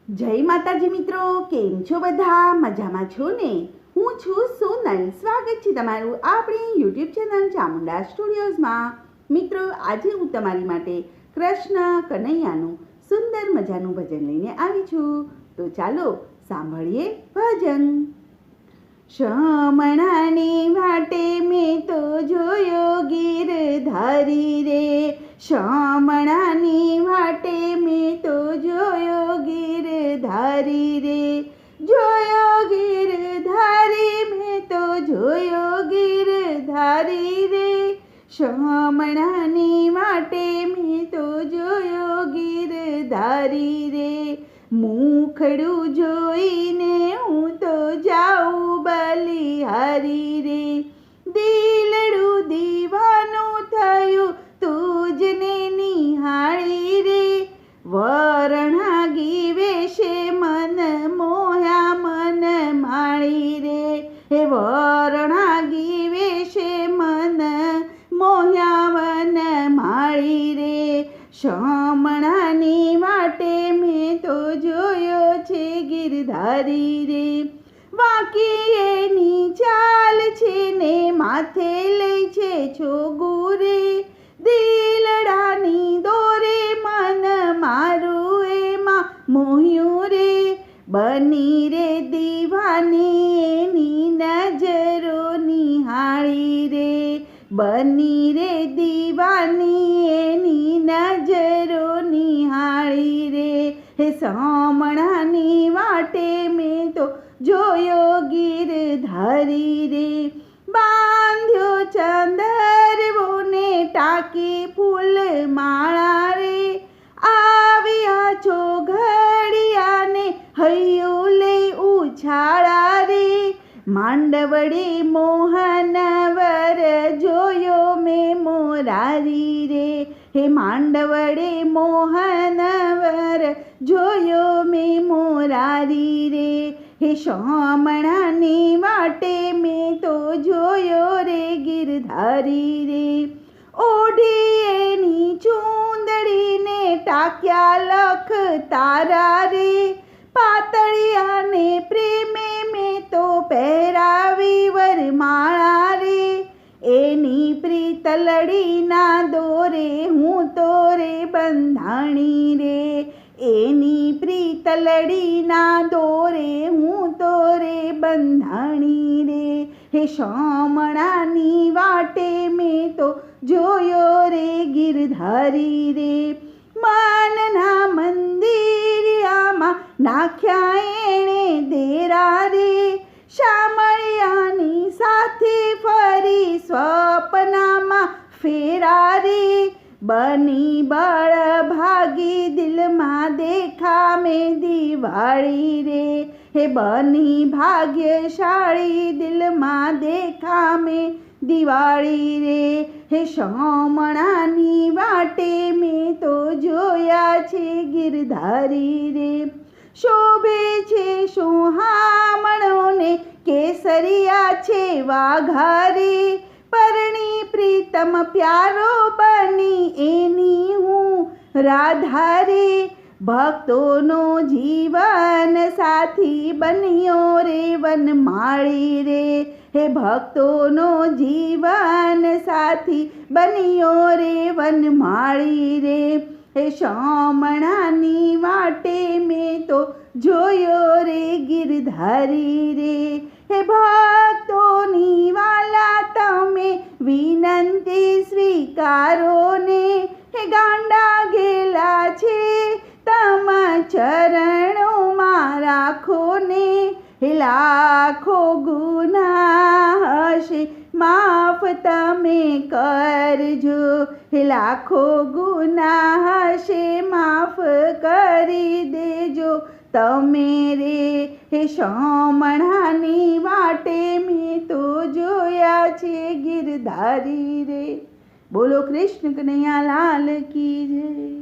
જય માતાજી મિત્રો, કેમ છો બધા? મજામાં છો ને? હું છું સોનલ. સ્વાગત છે તમારું આપણી યુટ્યુબ ચેનલ ચામુંડા સ્ટુડિયોઝમાં. મિત્રો, આજે હું તમારી માટે કૃષ્ણ કનૈયાનું સુંદર મજાનું ભજન લઈને આવી છું. તો ચાલો સાંભળીએ ભજન. શમણાની વાટે મેં તો જોયો ગીરધારી રે, શમણાની વાટે મેં તો જોયો ગીરધારી રે, જોયો ગીરધારી મેં તો જોયો ગીરધારી રે, શમણાની વાટે મેં તો જોયો ગીરધારી રે, મુખડું જોઈને હું તો જાઉં બલિહારી રે, દિલડું દીવાનું થયું તુજને નિહાળી રે, વરણાગી વેશે મન મોહ્યા મન માળી રે, હે વરણાગી વેશે મન મોહ્યા મન માળી રે, શમણાની વાટે મેં તો જોયો છે ગીરધારી રે, વાંકી એની ચાલ છે ને માથે લઈ છે છોગું રે, દિલડાની દોરે મન મારું એમાં મોહ્યું રે, બની રે દીવાની એની નજરો નિહાળી રે, બની રે દીવાની એની નજરો નિહાળી રે, હે શમણાની વાટે મેં તો જોયો ગીરધારી રે, બાંધ્યો ચંદરવો ને ટાંકી ફૂલ માળા રે, આવ્યા છો ઘડિયાને હૈયું લઈ ઉછાળા રે, માંડવડે મોહનવર જોયો મેં મોરારી રે, હે માંડવડે મોહનવર જોયો મેં મોરારી રે, હે શમણાની વાટે મેં તો જોયો રે ગીરધારી રે, ઓઢી એની ચૂંદડીને ટાંક્યા લખ તારા રે, પાતળિયાને પ્રેમે મેં તો પહેરાવી વરમાળા રે, એની પ્રીતલડીના દોરે હું તો રે બંધાણી રે, એની પ્રીતલડીના દોરે હું તો રે બંધાણી રે, હે શમણાની વાટે મેં તો જોયો રે ગીરધારી રે, મનના મંદિરિયામાં નાખ્યા એણે દેરા રે, શામળિયાની સાથે ફરી સ્વપ્નમાં ફેરા રે, બની બળ ભાગી દિલમાં દેખા મેં દિવાળી રે, હે બની ભાગ્યશાળી દિલમાં દેખા મેં દિવાળી રે, હે શમણાની વાટે મેં તો જોયા છે ગીરધારી રે, શોભે છે સોહામણોને કેસરિયા છે વાઘારે, પરણી પ્રીતમ પ્યારો બની એની હું રાધારે, ભક્તોનો જીવન સાથી બન્યો રે વનમાળી રે, હે ભક્તોનો જીવન સાથી બન્યો રે વનમાળી રે, હે શમણાની વાટે મેં તો જોયો રે ગીરધારી રે, હે ભક્તોની વાલા તમે વિનંતી સ્વીકારો ને, હે ગાંડા ગેલા છે તમા ચરણોમાં રાખો ને, હે લાખો ગુનાહ હશે માફ તમે કરજો, હે લાખો ગુનાહ હશે માફ કરી દેજો તમે રે, હે શમણાની વાટે મેં તો જોયા છે ગીરધારી રે. બોલો કૃષ્ણ કનૈયા લાલ કી જય.